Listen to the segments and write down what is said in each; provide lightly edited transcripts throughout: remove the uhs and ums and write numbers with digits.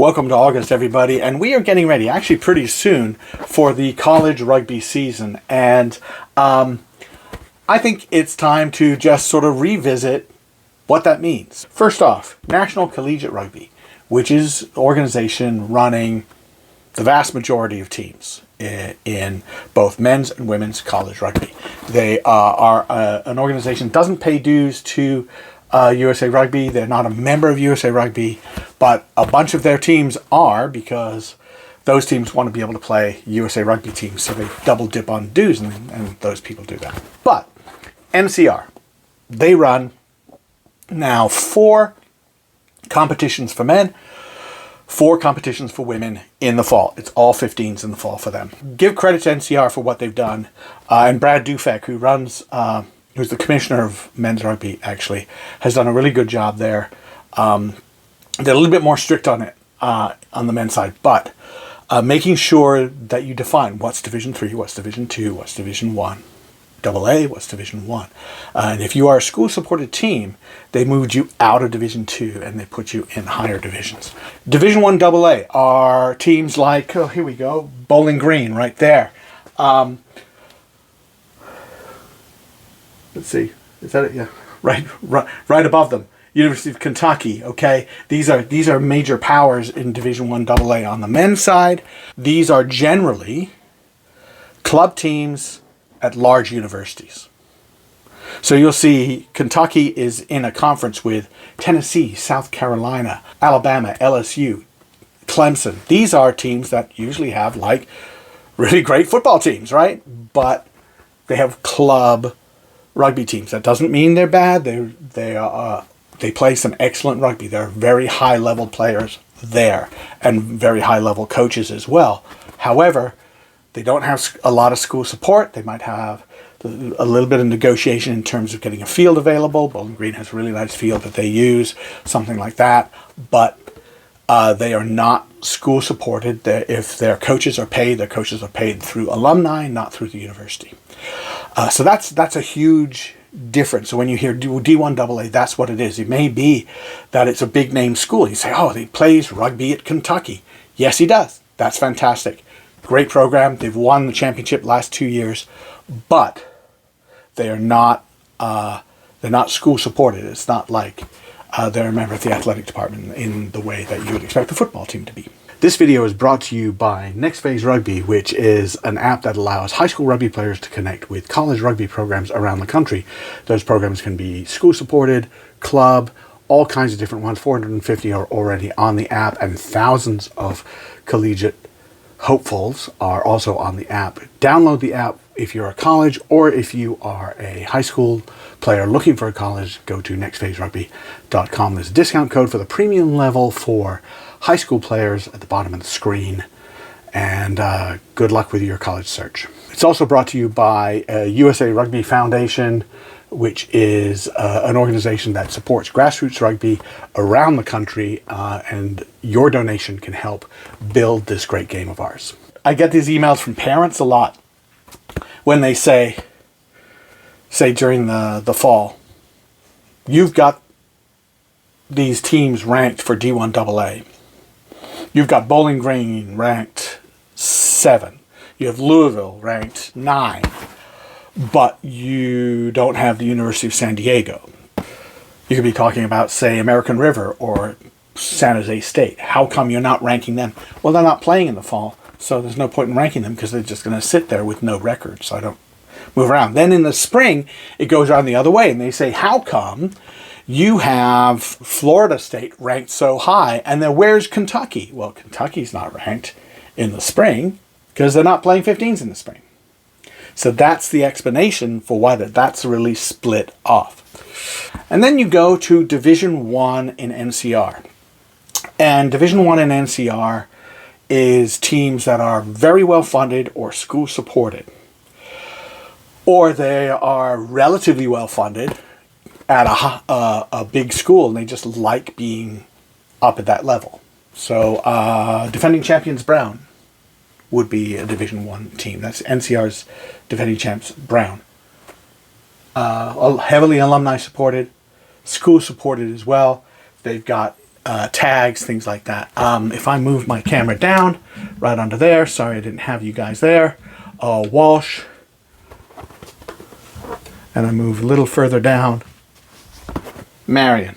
Welcome to August, everybody, and we are getting ready, actually pretty soon, for the college rugby season. And I think it's time to just sort of revisit what that means. First off, National Collegiate Rugby, which is an organization running the vast majority of teams in both men's and women's college rugby. They are an organization that doesn't pay dues to USA Rugby. They're not a member of USA Rugby, but a bunch of their teams are, because those teams want to be able to play USA Rugby teams, so they double dip on dues, and those people do that. But NCR, they run now 4 competitions for men, 4 competitions for women in the fall. It's all 15s in the fall for them. Give credit to NCR for what they've done, and Brad Dufek, who runs who's the commissioner of men's rugby, actually, has done a really good job there. They're a little bit more strict on it on the men's side, but making sure that you define what's Division 3, what's Division 2, what's Division 1, AA, what's Division 1. And if you are a school-supported team, they moved you out of Division 2 and they put you in higher divisions. Division 1 AA are teams like, oh, here we go, Bowling Green right there. Let's see, is that it? Yeah, right above them. University of Kentucky, okay? These are major powers in Division 1 AA. On the men's side, these are generally club teams at large universities. So you'll see Kentucky is in a conference with Tennessee, South Carolina, Alabama, LSU, Clemson. These are teams that usually have like really great football teams, right? But they have club rugby teams. That doesn't mean they're bad. They play some excellent rugby. There are very high level players there and very high level coaches as well. However, they don't have a lot of school support. They might have a little bit of negotiation in terms of getting a field available. Bowling Green has a really nice field that they use, something like that. But they are not school supported. If their coaches are paid through alumni, not through the university. So that's a huge difference. So when you hear D1 AA, that's what it is. It may be that it's a big name school. You say, oh, he plays rugby at Kentucky. Yes, he does. That's fantastic. Great program. They've won the championship last 2 years, but they're not school supported. It's not like they're a member of the athletic department in the way that you would expect the football team to be. This video is brought to you by Next Phase Rugby, which is an app that allows high school rugby players to connect with college rugby programs around the country. Those programs can be school supported, club, all kinds of different ones. 450 are already on the app, and thousands of collegiate hopefuls are also on the app. Download the app if you're a college, or if you are a high school player looking for a college, go to nextphaserugby.com. There's a discount code for the premium level for high school players at the bottom of the screen, and good luck with your college search. It's also brought to you by USA Rugby Foundation, which is an organization that supports grassroots rugby around the country, and your donation can help build this great game of ours. I get these emails from parents a lot when they say during the fall, you've got these teams ranked for D1 AA. You've got Bowling Green ranked 7. You have Louisville ranked 9. But you don't have the University of San Diego. You could be talking about, say, American River or San Jose State. How come you're not ranking them? Well, they're not playing in the fall, so there's no point in ranking them because they're just going to sit there with no record, so I don't move around. Then in the spring, it goes around the other way, and they say, how come you have Florida State ranked so high, and then where's Kentucky? Well, Kentucky's not ranked in the spring because they're not playing 15s in the spring. So that's the explanation for why that's really split off. And then you go to Division 1 in NCR. And Division 1 in NCR is teams that are very well funded or school supported. Or they are relatively well funded at a big school, and they just like being up at that level. So defending champions Brown would be a Division 1 team. That's NCR's defending champs, Brown. Heavily alumni supported, school supported as well. They've got tags, things like that. If I move my camera down right under there, sorry I didn't have you guys there, Walsh, and I move a little further down, Marion.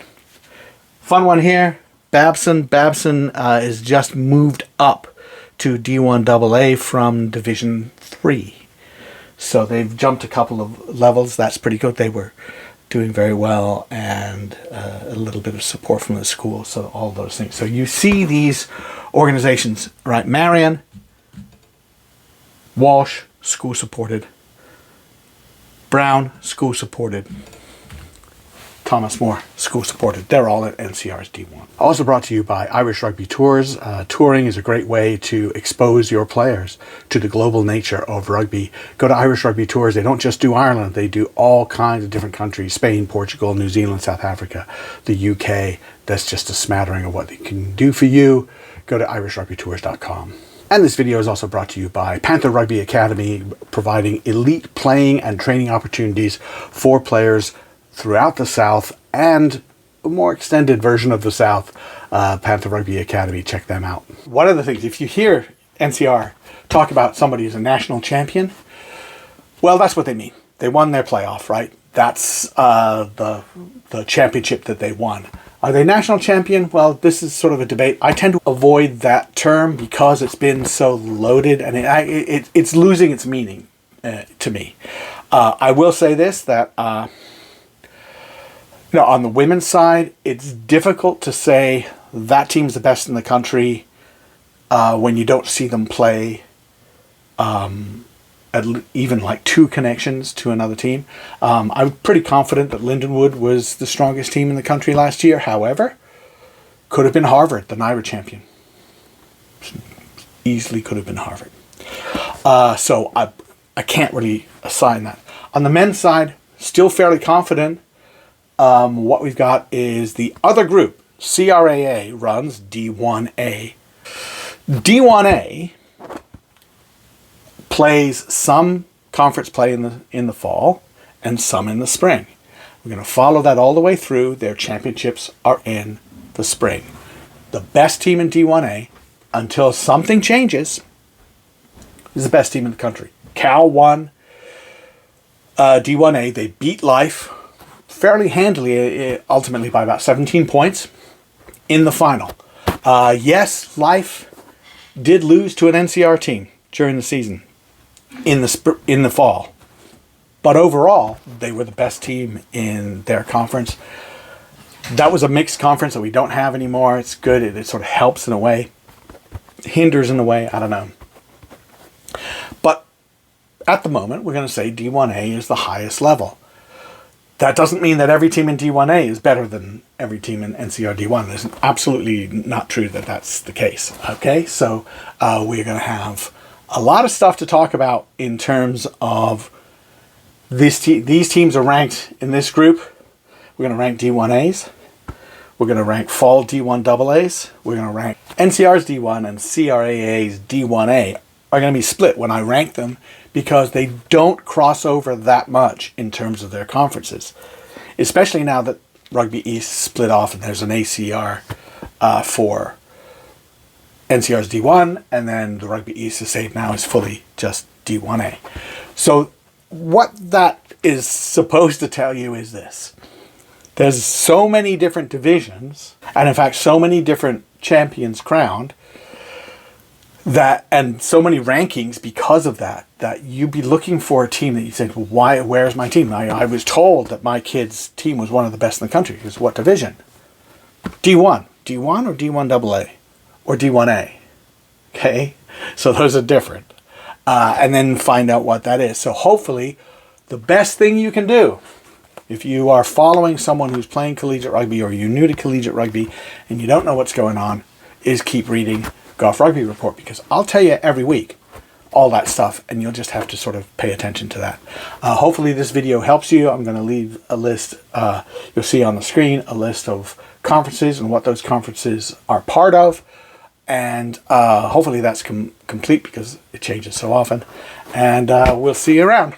Fun one here, Babson. Babson is just moved up to D1 AA from Division 3. So they've jumped a couple of levels. That's pretty good. They were doing very well, and a little bit of support from the school, so all those things. So you see these organizations, right? Marion, Walsh, school supported. Brown, school supported. Thomas More, school supported. They're all at NCR's D1. Also brought to you by Irish Rugby Tours. Touring is a great way to expose your players to the global nature of rugby. Go to Irish Rugby Tours. They don't just do Ireland. They do all kinds of different countries. Spain, Portugal, New Zealand, South Africa, the UK. That's just a smattering of what they can do for you. Go to irishrugbytours.com. And this video is also brought to you by Panther Rugby Academy, providing elite playing and training opportunities for players throughout the South and a more extended version of the South. Panther Rugby Academy, check them out. One of the things, if you hear NCR talk about somebody as a national champion, well, that's what they mean. They won their playoff, right? That's the championship that they won. Are they national champion? Well, this is sort of a debate. I tend to avoid that term because it's been so loaded, and it's losing its meaning to me. I will say this, that on the women's side, it's difficult to say that team's the best in the country when you don't see them play even like 2 connections to another team. I'm pretty confident that Lindenwood was the strongest team in the country last year. However, could have been Harvard, the NIRA champion. Easily could have been Harvard. So I can't really assign that. On the men's side, still fairly confident. What we've got is the other group. CRAA runs D1A. D1A plays some conference play in the fall and some in the spring. We're going to follow that all the way through. Their championships are in the spring. The best team in D1A, until something changes, is the best team in the country. Cal won D1A. They beat Life fairly handily, ultimately by about 17 points in the final. Yes, Life did lose to an NCR team during the season in the fall, but overall they were the best team in their conference. That was a mixed conference that we don't have anymore. It's good. It sort of helps in a way, hinders in a way. I don't know. But at the moment, we're going to say D1A is the highest level. That doesn't mean that every team in D1A is better than every team in NCR D1. It's absolutely not true that that's the case. Okay, so we're going to have a lot of stuff to talk about in terms of these teams are ranked in this group. We're going to rank D1As. We're going to rank fall D1 AAs. We're going to rank NCR's D1 and CRAA's D1A are going to be split when I rank them because they don't cross over that much in terms of their conferences. Especially now that Rugby East split off and there's an ACR for NCR's D1, and then the Rugby East is saved now is fully just D1A. So what that is supposed to tell you is this. There's so many different divisions, and in fact so many different champions crowned, that, and so many rankings because of that you'd be looking for a team that you think, well, where's my team? I was told that my kid's team was one of the best in the country. Because what division? D1 or D1 AA or D1A. Okay, so those are different. And then find out what that is. So hopefully the best thing you can do if you are following someone who's playing collegiate rugby or you're new to collegiate rugby and you don't know what's going on is keep reading Golf Rugby Report, because I'll tell you every week all that stuff and you'll just have to sort of pay attention to that. Hopefully this video helps you. I'm going to leave a list, you'll see on the screen, a list of conferences and what those conferences are part of. And hopefully that's complete because it changes so often. And we'll see you around.